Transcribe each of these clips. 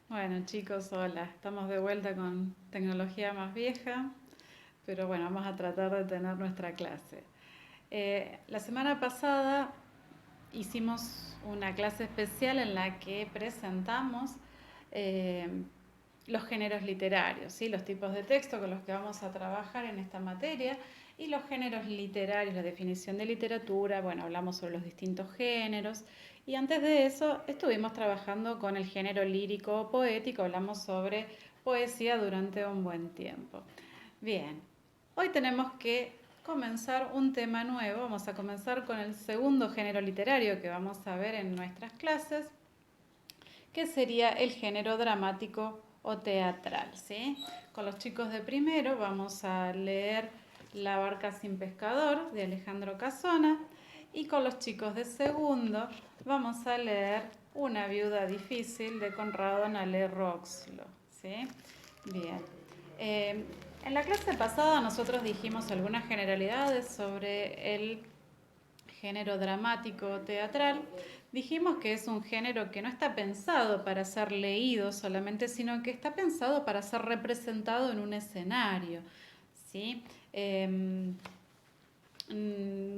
Bueno, chicos, hola. Estamos de vuelta con tecnología más vieja, pero bueno, vamos a tratar de tener nuestra clase. La semana pasada hicimos una clase especial en la que presentamos eh, los géneros literarios, ¿sí? Los tipos de texto con los que vamos a trabajar en esta materia y los géneros literarios, la definición de literatura, bueno, hablamos sobre los distintos géneros y antes de eso estuvimos trabajando con el género lírico o poético, hablamos sobre poesía durante un buen tiempo. Bien, hoy tenemos que comenzar un tema nuevo, vamos a comenzar con el segundo género literario que vamos a ver en nuestras clases, que sería el género dramático o teatral, ¿sí? Con los chicos de primero vamos a leer La barca sin pescador de Alejandro Casona y con los chicos de segundo vamos a leer Una viuda difícil de Conrado Nalé Roxlo, ¿sí? Bien. Eh, en la clase pasada nosotros dijimos algunas generalidades sobre el género dramático teatral. Dijimos que es un género que no está pensado para ser leído solamente, sino que está pensado para ser representado en un escenario, ¿sí?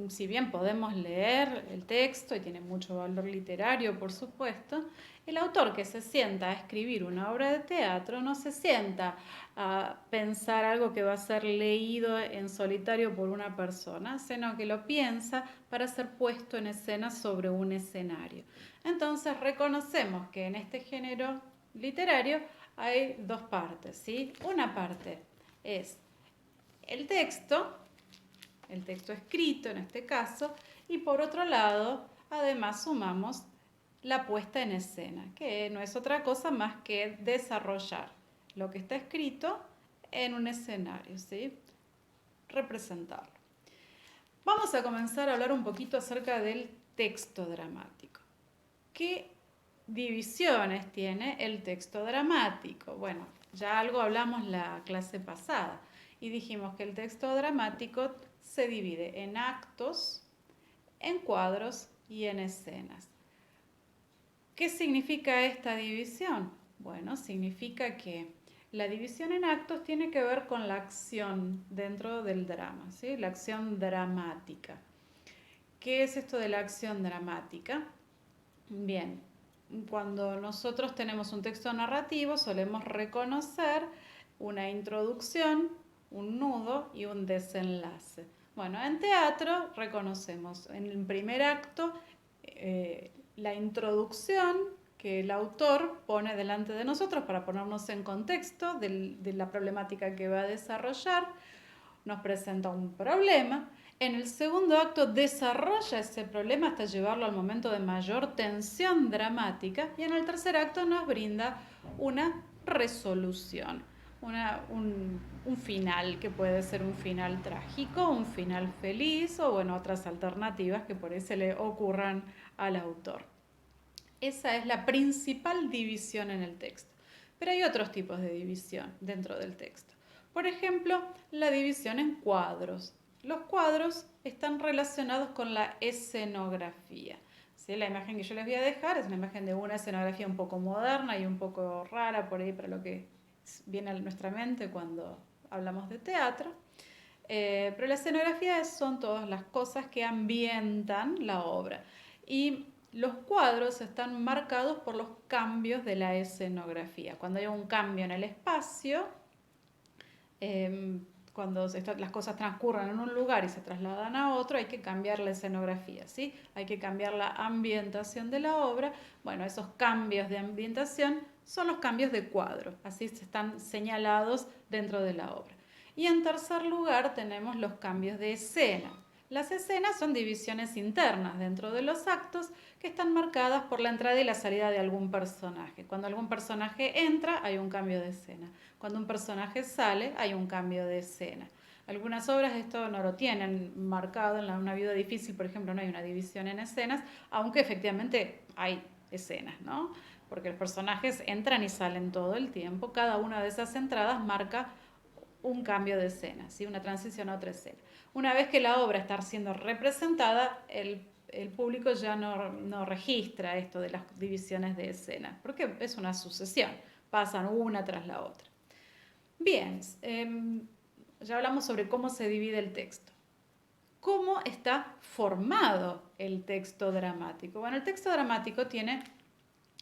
Si bien podemos leer el texto y tiene mucho valor literario, por supuesto, el autor que se sienta a escribir una obra de teatro no se sienta a pensar algo que va a ser leído en solitario por una persona, sino que lo piensa para ser puesto en escena sobre un escenario. Entonces reconocemos que en este género literario hay dos partes, ¿sí? Una parte es el texto escrito en este caso, y por otro lado, además sumamos la puesta en escena, que no es otra cosa más que desarrollar lo que está escrito en un escenario, ¿sí? Representarlo. Vamos a comenzar a hablar un poquito acerca del texto dramático. ¿Qué divisiones tiene el texto dramático? Bueno, ya algo hablamos la clase pasada y dijimos que el texto dramático se divide en actos, en cuadros y en escenas. ¿Qué significa esta división? Bueno, significa que la división en actos tiene que ver con la acción dentro del drama, ¿sí? La acción dramática. ¿Qué es esto de la acción dramática? Bien, cuando nosotros tenemos un texto narrativo solemos reconocer una introducción, un nudo y un desenlace. Bueno, en teatro reconocemos en el primer acto la introducción que el autor pone delante de nosotros para ponernos en contexto de la problemática que va a desarrollar, nos presenta un problema. En el segundo acto desarrolla ese problema hasta llevarlo al momento de mayor tensión dramática y en el tercer acto nos brinda una resolución, un final que puede ser un final trágico, un final feliz o bueno, otras alternativas que por ahí se le ocurran al autor. Esa es la principal división en el texto. Pero hay otros tipos de división dentro del texto. Por ejemplo, la división en cuadros. Los cuadros están relacionados con la escenografía. ¿Sí? La imagen que yo les voy a dejar es una imagen de una escenografía un poco moderna y un poco rara por ahí para lo que viene a nuestra mente cuando hablamos de teatro. Pero la escenografía son todas las cosas que ambientan la obra. Y los cuadros están marcados por los cambios de la escenografía. Cuando hay un cambio en el espacio, cuando las cosas transcurren en un lugar y se trasladan a otro, hay que cambiar la escenografía, ¿sí? Hay que cambiar la ambientación de la obra. Bueno, esos cambios de ambientación son los cambios de cuadro, así están señalados dentro de la obra. Y en tercer lugar tenemos los cambios de escena. Las escenas son divisiones internas dentro de los actos que están marcadas por la entrada y la salida de algún personaje. Cuando algún personaje entra, hay un cambio de escena. Cuando un personaje sale, hay un cambio de escena. Algunas obras esto no lo tienen marcado, en Una viuda difícil, por ejemplo, no hay una división en escenas, aunque efectivamente hay escenas, ¿no? Porque los personajes entran y salen todo el tiempo, cada una de esas entradas marca un cambio de escena, ¿sí? Una transición a otra escena. Una vez que la obra está siendo representada, el público ya no registra esto de las divisiones de escena, porque es una sucesión. pasan una tras la otra. Bien, ya hablamos sobre cómo se divide el texto. ¿Cómo está formado el texto dramático? Bueno, el texto dramático tiene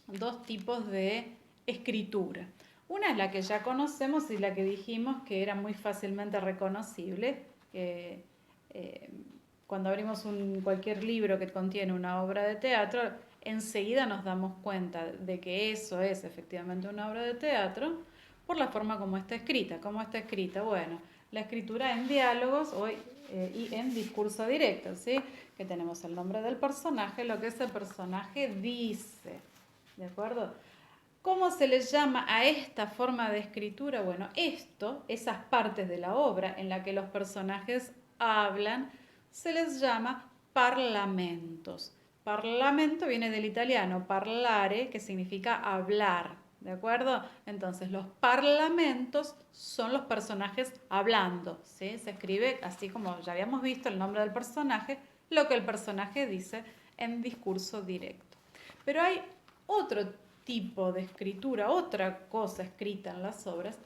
dos tipos de escritura. Una es la que ya conocemos y la que dijimos que era muy fácilmente reconocible. Cuando abrimos cualquier libro que contiene una obra de teatro, enseguida nos damos cuenta de que eso es efectivamente una obra de teatro por la forma como está escrita. ¿Cómo está escrita? Bueno, la escritura en diálogos y en discurso directo, ¿sí? Que tenemos el nombre del personaje, lo que ese personaje dice, ¿de acuerdo? ¿Cómo se le llama a esta forma de escritura? Bueno, esas partes de la obra en la que los personajes hablan, se les llama parlamentos. Parlamento viene del italiano parlare, que significa hablar, ¿de acuerdo? Entonces, los parlamentos son los personajes hablando, ¿sí? Se escribe así como ya habíamos visto el nombre del personaje, lo que el personaje dice en discurso directo. Pero hay otro tipo de escritura, otra cosa escrita en las obras,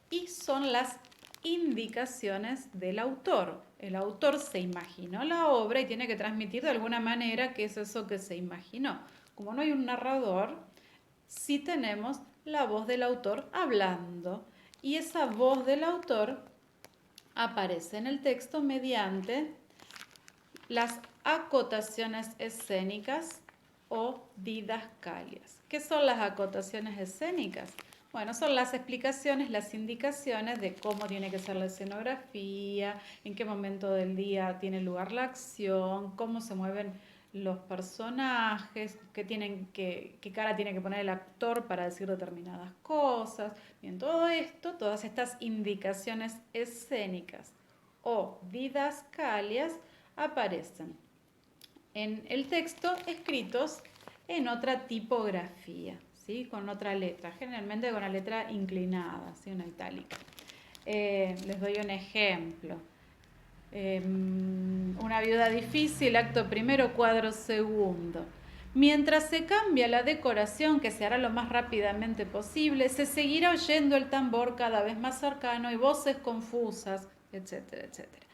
y son las indicaciones del autor. El autor se imaginó la obra y tiene que transmitir de alguna manera qué es eso que se imaginó. Como no hay un narrador, sí tenemos la voz del autor hablando, y esa voz del autor aparece en el texto mediante las acotaciones escénicas o didascalias. ¿Qué son las acotaciones escénicas? Bueno, son las explicaciones, las indicaciones de cómo tiene que ser la escenografía, en qué momento del día tiene lugar la acción, cómo se mueven los personajes, qué cara tiene que poner el actor para decir determinadas cosas. Bien, todo esto, todas estas indicaciones escénicas o didascalias aparecen en el texto escritos en otra tipografía, ¿sí? Con otra letra, generalmente con la letra inclinada, ¿sí? Una itálica. Les doy un ejemplo. Una viuda difícil, acto primero, cuadro segundo. Mientras se cambia la decoración, que se hará lo más rápidamente posible, se seguirá oyendo el tambor cada vez más cercano y voces confusas, etcétera, etcétera.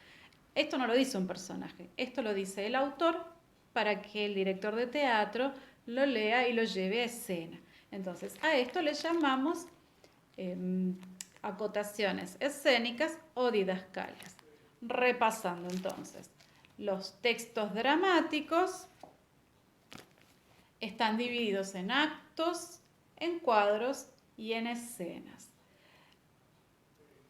Esto no lo dice un personaje, esto lo dice el autor para que el director de teatro lo lea y lo lleve a escena. Entonces, a esto le llamamos acotaciones escénicas o didascalias. Repasando entonces, los textos dramáticos están divididos en actos, en cuadros y en escenas.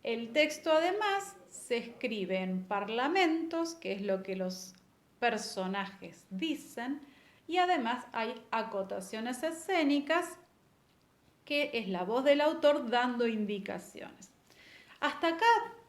El texto además se escribe en parlamentos, que es lo que los personajes dicen, y además hay acotaciones escénicas, que es la voz del autor dando indicaciones. Hasta acá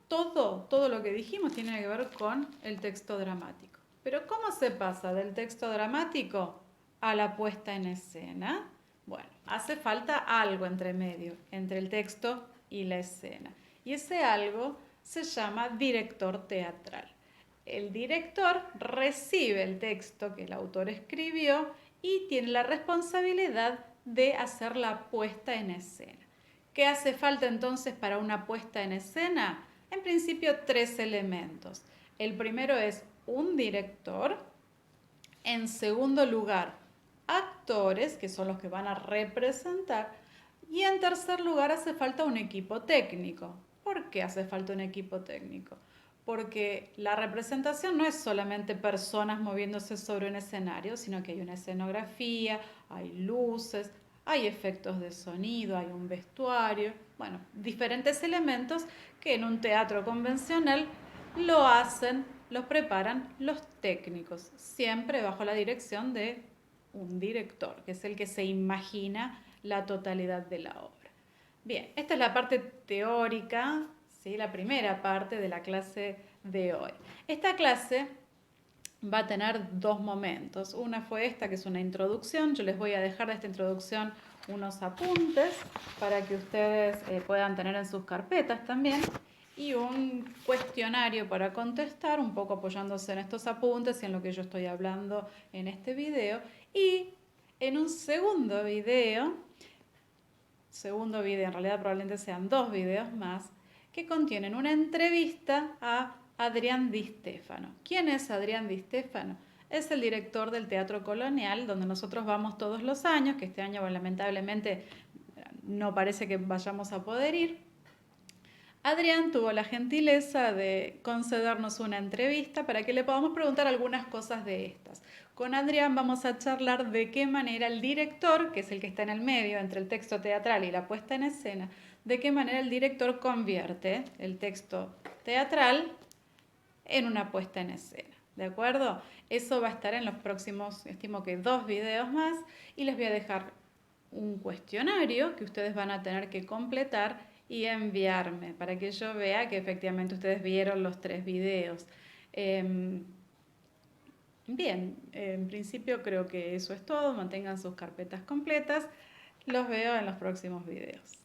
todo lo que dijimos tiene que ver con el texto dramático. Pero ¿cómo se pasa del texto dramático a la puesta en escena? Bueno, hace falta algo entre medio, entre el texto y la escena. Y ese algo se llama director teatral. El director recibe el texto que el autor escribió y tiene la responsabilidad de hacer la puesta en escena. ¿Qué hace falta entonces para una puesta en escena? En principio, 3 elementos. El primero es un director. En segundo lugar, actores, que son los que van a representar. Y en tercer lugar, hace falta un equipo técnico. ¿Por qué hace falta un equipo técnico? Porque la representación no es solamente personas moviéndose sobre un escenario, sino que hay una escenografía, hay luces, hay efectos de sonido, hay un vestuario, bueno, diferentes elementos que en un teatro convencional lo hacen, los preparan los técnicos, siempre bajo la dirección de un director, que es el que se imagina la totalidad de la obra. Bien, esta es la parte teórica, ¿sí? La primera parte de la clase de hoy. Esta clase va a tener 2 momentos. Una fue esta, que es una introducción. Yo les voy a dejar de esta introducción unos apuntes para que ustedes puedan tener en sus carpetas también. Y un cuestionario para contestar, un poco apoyándose en estos apuntes y en lo que yo estoy hablando en este video. Y en un segundo video segundo video, en realidad probablemente sean 2 videos más, que contienen una entrevista a Adrián Di Stefano. ¿Quién es Adrián Di Stefano? Es el director del Teatro Colonial, donde nosotros vamos todos los años, que este año lamentablemente no parece que vayamos a poder ir. Adrián tuvo la gentileza de concedernos una entrevista para que le podamos preguntar algunas cosas de estas. Con Adrián vamos a charlar de qué manera el director, que es el que está en el medio entre el texto teatral y la puesta en escena, de qué manera el director convierte el texto teatral en una puesta en escena. ¿De acuerdo? Eso va a estar en los próximos, estimo que 2 videos más, y les voy a dejar un cuestionario que ustedes van a tener que completar y enviarme para que yo vea que efectivamente ustedes vieron los 3 videos. Bien, en principio creo que eso es todo. Mantengan sus carpetas completas. Los veo en los próximos videos.